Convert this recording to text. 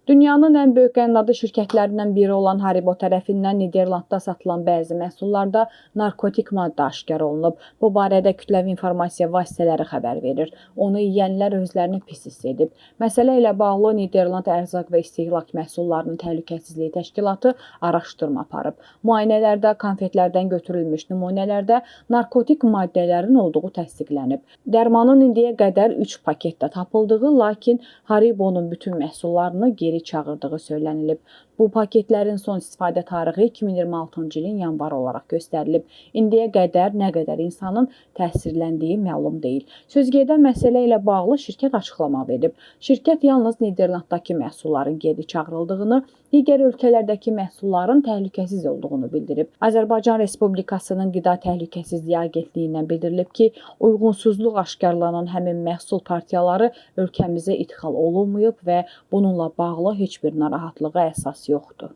Dünyanın ən böyük qənnadı şirkətlərindən biri olan Haribo tərəfindən Niderlandda satılan bəzi məhsullarda narkotik maddə aşkar olunub. Bu barədə kütləvi informasiya vasitələri xəbər verir. Onu yeyənlər özlərini pis hiss edib. Məsələ ilə bağlı Niderland Ərzaq və İstehlak Məhsullarının Təhlükəsizliyi Təşkilatı araşdırma aparıb. Müayinələrdə konfetlərdən götürülmüş nümunələrdə narkotik maddələrin olduğu təsdiqlənib. Dərmanın indiyə qədər 3 paketdə tapıldığı, lakin Haribonun bütün məhsullarını geri çağırdığı söylənilib. Bu paketlərin son istifadə tarixi 2026-cı ilin yanvarı olaraq göstərilib. İndiyə qədər nə qədər insanın təsirləndiyi məlum deyil. Sözgedən məsələ ilə bağlı şirkət açıqlama verib. Şirkət yalnız Niderlanddakı məhsulların geri çağırıldığını, digər ölkələrdəki məhsulların təhlükəsiz olduğunu bildirib. Azərbaycan Respublikasının Qida Təhlükəsizliyi Agentliyindən bildirilib ki, uyğunsuzluq aşkarlanan həmin məhsul partiyaları ölkəmizə idxal olunmayıb və bununla bağlı heç bir narahatlığa əsas yoxdur.